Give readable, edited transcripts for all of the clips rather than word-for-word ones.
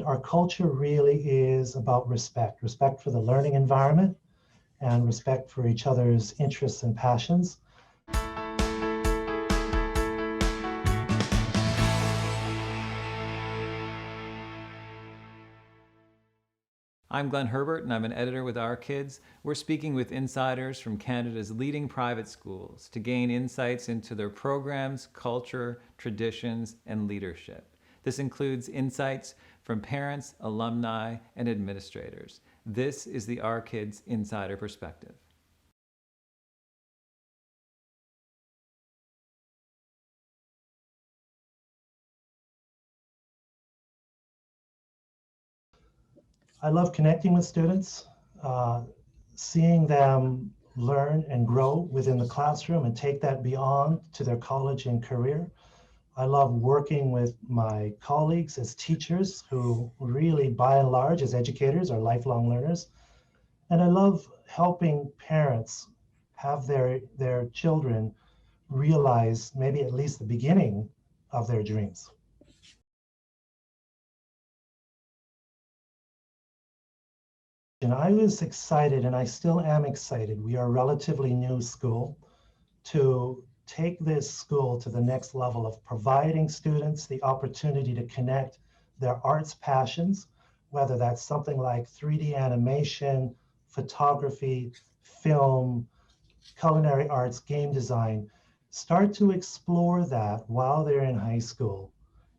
Our culture really is about respect, respect for the learning environment and respect for each other's interests and passions. I'm Glenn Herbert, and I'm an editor with Our Kids. We're speaking with insiders from Canada's leading private schools to gain insights into their programs, culture, traditions, and leadership. This includes insights from parents, alumni, and administrators. This is the Our Kids Insider Perspective. I love connecting with students, seeing them learn and grow within the classroom and take that beyond to their college and career. I love working with my colleagues as teachers who really, by and large, as educators, are lifelong learners. And I love helping parents have their children realize maybe at least the beginning of their dreams. And I was excited, and I still am excited. We are a relatively new school to take this school to the next level of providing students the opportunity to connect their arts passions, whether that's something like 3D animation, photography, film, culinary arts, game design, start to explore that while they're in high school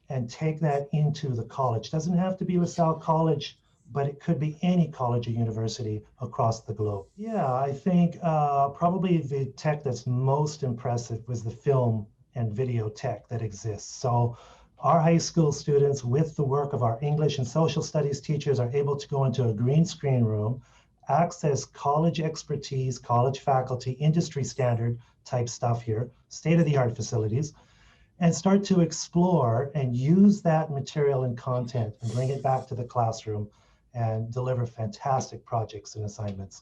and take that into the college. Doesn't have to be LaSalle College, but it could be any college or university across the globe. Yeah, I think probably the tech that's most impressive was the film and video tech that exists. So our high school students, with the work of our English and social studies teachers, are able to go into a green screen room, access college expertise, college faculty, industry standard type stuff here, state-of-the-art facilities, and start to explore and use that material and content and bring it back to the classroom and deliver fantastic projects and assignments.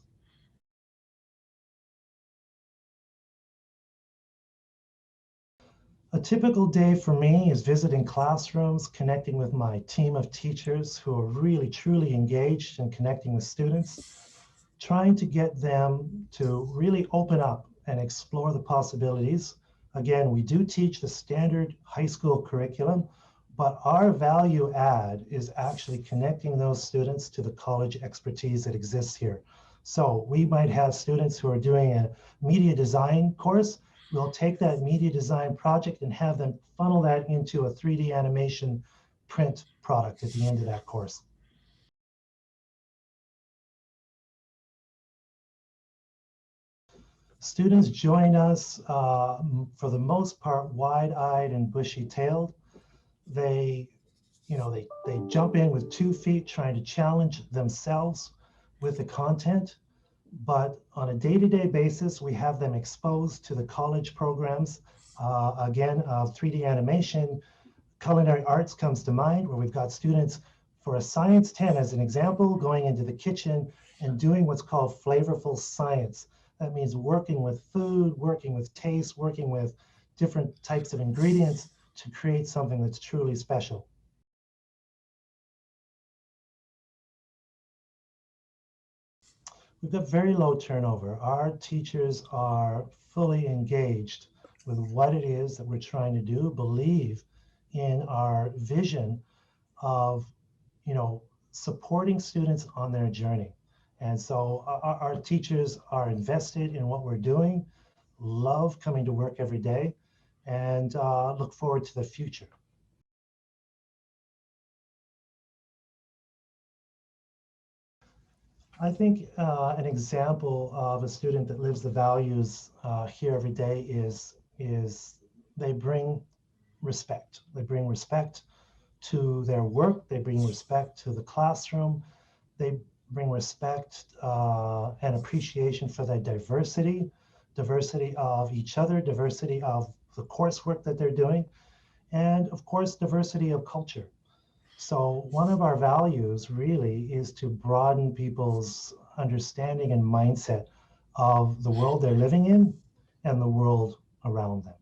A typical day for me is visiting classrooms, connecting with my team of teachers who are really truly engaged in connecting with students, trying to get them to really open up and explore the possibilities. Again, we do teach the standard high school curriculum, but our value add is actually connecting those students to the college expertise that exists here. So we might have students who are doing a media design course. We'll take that media design project and have them funnel that into a 3D animation print product at the end of that course. Students join us for the most part wide-eyed and bushy-tailed. They jump in with 2 feet trying to challenge themselves with the content. But on a day-to-day basis, we have them exposed to the college programs. Again, 3D animation, culinary arts comes to mind, where we've got students for a Science 10, as an example, going into the kitchen and doing what's called flavorful science. That means working with food, working with taste, working with different types of ingredients to create something that's truly special. We've got very low turnover. Our teachers are fully engaged with what it is that we're trying to do, believe in our vision of, supporting students on their journey. And so our teachers are invested in what we're doing, love coming to work every day, and look forward to the future. I think an example of a student that lives the values here every day is they bring respect. They bring respect to their work. They bring respect to the classroom. They bring respect and appreciation for their diversity, diversity of each other, diversity of the coursework that they're doing, and of course, diversity of culture. So one of our values really is to broaden people's understanding and mindset of the world they're living in and the world around them.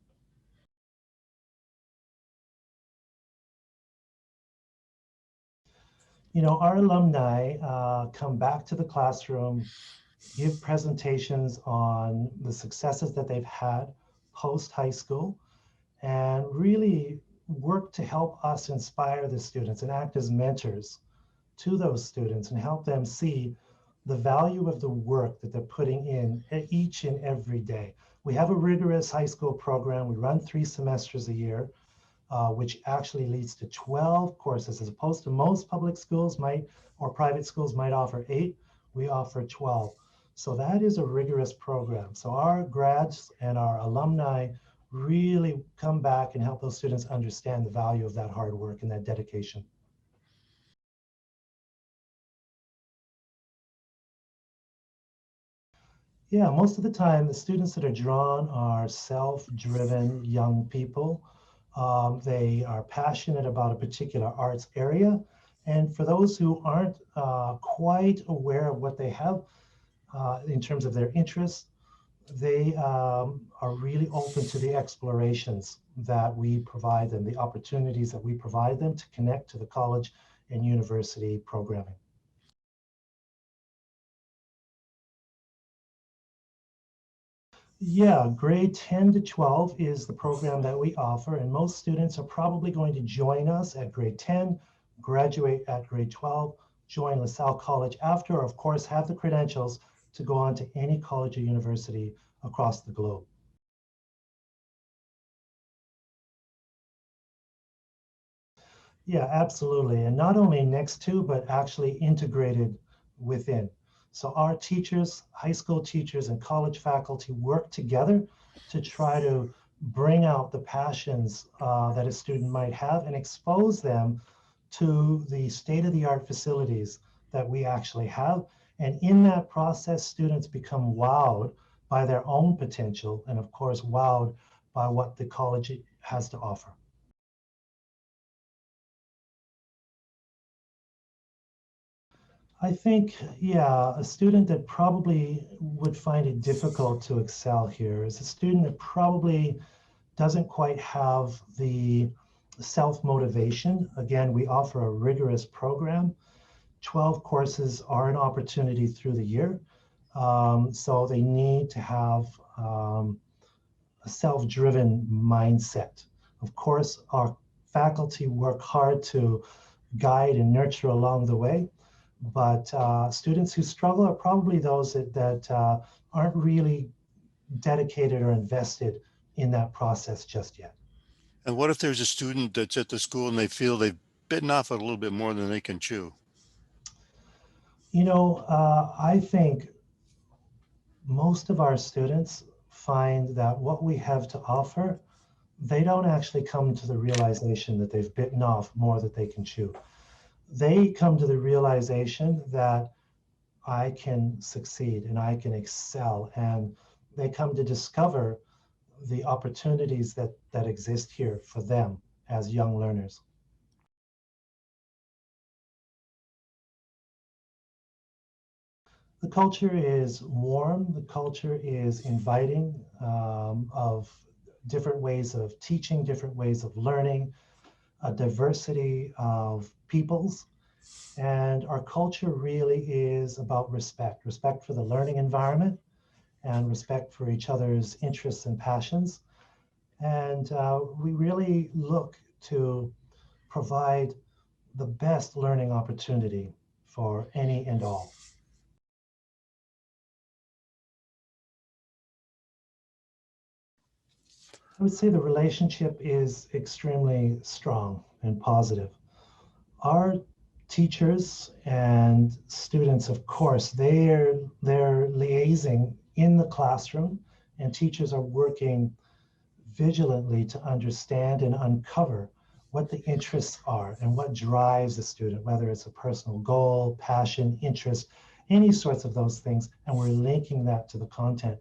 Our alumni come back to the classroom, give presentations on the successes that they've had post high school, and really work to help us inspire the students and act as mentors to those students and help them see the value of the work that they're putting in each and every day. We have a rigorous high school program. We run 3 semesters a year, which actually leads to 12 courses, as opposed to most public schools might or private schools might offer 8. We offer 12. So that is a rigorous program. So our grads and our alumni really come back and help those students understand the value of that hard work and that dedication. Yeah, most of the time, the students that are drawn are self-driven young people. They are passionate about a particular arts area. And for those who aren't quite aware of what they have in terms of their interests, they are really open to the explorations that we provide them, the opportunities that we provide them to connect to the college and university programming. Yeah, grade 10 to 12 is the program that we offer, and most students are probably going to join us at grade 10, graduate at grade 12, join LaSalle College after, of course, have the credentials to go on to any college or university across the globe. Yeah, absolutely. And not only next to, but actually integrated within. So our teachers, high school teachers and college faculty work together to try to bring out the passions that a student might have and expose them to the state-of-the-art facilities that we actually have. And in that process, students become wowed by their own potential and of course, wowed by what the college has to offer. I think, yeah, a student that probably would find it difficult to excel here is a student that probably doesn't quite have the self-motivation. Again, we offer a rigorous program. 12 courses are an opportunity through the year. So they need to have a self-driven mindset. Of course, our faculty work hard to guide and nurture along the way. But students who struggle are probably those that aren't really dedicated or invested in that process just yet. And what if there's a student that's at the school and they feel they've bitten off a little bit more than they can chew? I think most of our students find that what we have to offer, they don't actually come to the realization that they've bitten off more than they can chew. They come to the realization that I can succeed and I can excel. And they come to discover the opportunities that exist here for them as young learners. The culture is warm, the culture is inviting of different ways of teaching, different ways of learning, a diversity of peoples. And our culture really is about respect, respect for the learning environment and respect for each other's interests and passions. And we really look to provide the best learning opportunity for any and all. I would say the relationship is extremely strong and positive. Our teachers and students, of course, they're liaising in the classroom, and teachers are working vigilantly to understand and uncover what the interests are and what drives a student, whether it's a personal goal, passion, interest, any sorts of those things, and we're linking that to the content.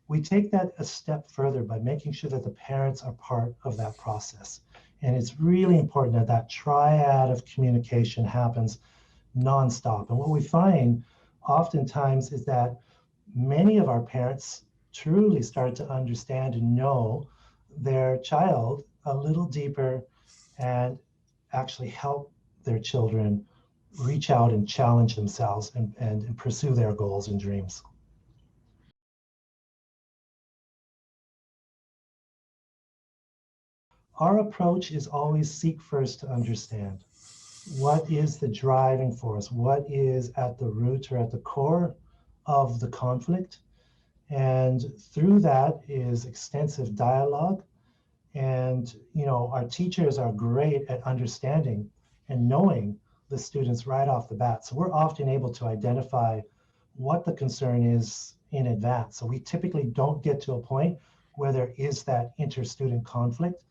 We take that a step further by making sure that the parents are part of that process. And it's really important that that triad of communication happens nonstop. And what we find oftentimes is that many of our parents truly start to understand and know their child a little deeper and actually help their children reach out and challenge themselves and pursue their goals and dreams. Our approach is always seek first to understand. What is the driving force? What is at the root or at the core of the conflict? And through that is extensive dialogue. And our teachers are great at understanding and knowing the students right off the bat. So we're often able to identify what the concern is in advance. So we typically don't get to a point where there is that inter-student conflict.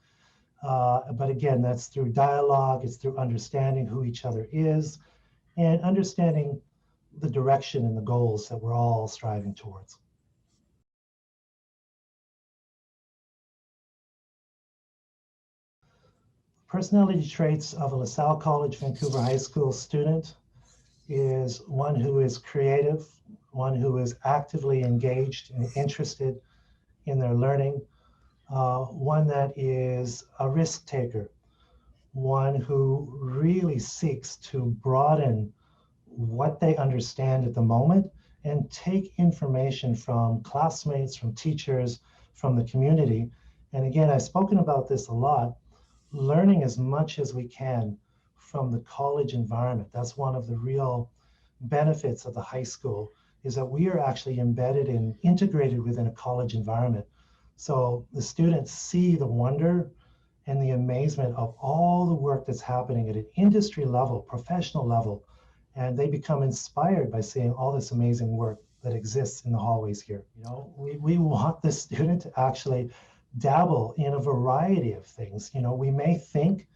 But again, that's through dialogue, it's through understanding who each other is and understanding the direction and the goals that we're all striving towards. Personality traits of a LaSalle College Vancouver High School student is one who is creative, one who is actively engaged and interested in their learning, one that is a risk taker, one who really seeks to broaden what they understand at the moment and take information from classmates, from teachers, from the community. And again, I've spoken about this a lot, learning as much as we can from the college environment. That's one of the real benefits of the high school, is that we are actually embedded and integrated within a college environment. So the students see the wonder and the amazement of all the work that's happening at an industry level, professional level, and they become inspired by seeing all this amazing work that exists in the hallways here. We want the student to actually dabble in a variety of things. We may think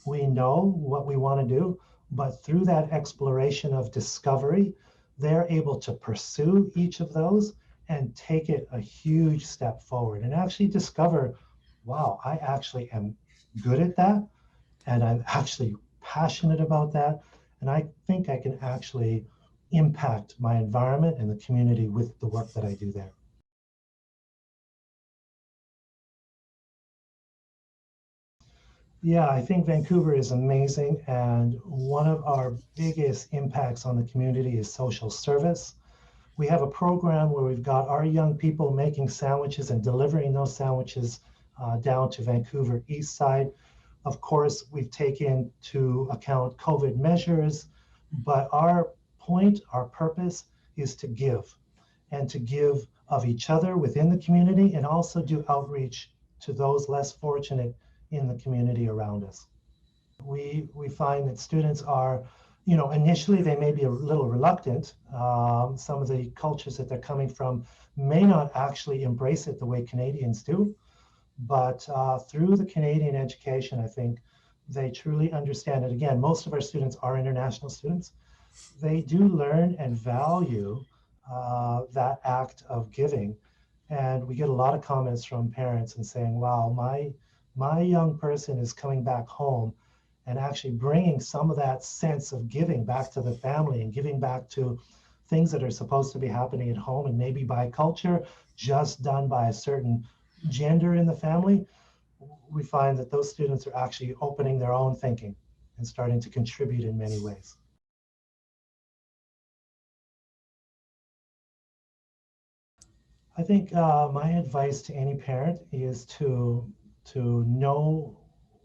we know what we want to do, but through that exploration of discovery, they're able to pursue each of those and take it a huge step forward and actually discover, wow, I actually am good at that. And I'm actually passionate about that. And I think I can actually impact my environment and the community with the work that I do there. Yeah, I think Vancouver is amazing. And one of our biggest impacts on the community is social service. We have a program where we've got our young people making sandwiches and delivering those sandwiches down to Vancouver East Side. Of course, we've taken to account COVID measures, but our point, our purpose is to give and to give of each other within the community and also do outreach to those less fortunate in the community around us. We find that students are, initially they may be a little reluctant. Some of the cultures that they're coming from may not actually embrace it the way Canadians do. But through the Canadian education, I think they truly understand it. Again, most of our students are international students. They do learn and value that act of giving. And we get a lot of comments from parents and saying, wow, my young person is coming back home and actually bringing some of that sense of giving back to the family and giving back to things that are supposed to be happening at home and maybe by culture, just done by a certain gender in the family. We find that those students are actually opening their own thinking and starting to contribute in many ways. I think my advice to any parent is to know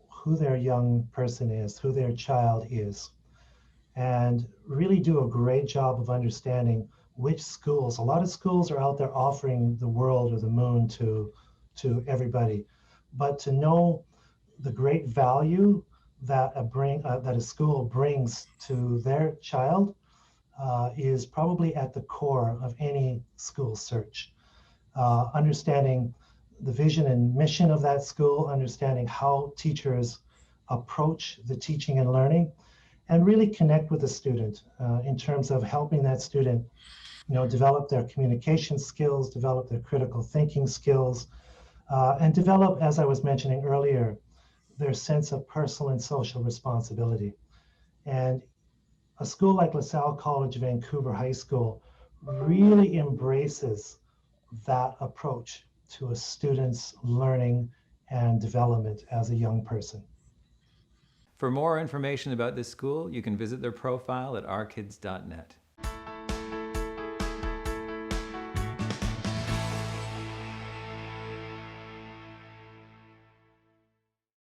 who their young person is, who their child is, and really do a great job of understanding which schools. A lot of schools are out there offering the world or the moon to everybody, but to know the great value that a school brings to their child is probably at the core of any school search. Understanding the vision and mission of that school, understanding how teachers approach the teaching and learning, and really connect with the student in terms of helping that student, develop their communication skills, develop their critical thinking skills, and develop, as I was mentioning earlier, their sense of personal and social responsibility. And a school like LaSalle College Vancouver High School really embraces that approach to a student's learning and development as a young person. For more information about this school, you can visit their profile at ourkids.net.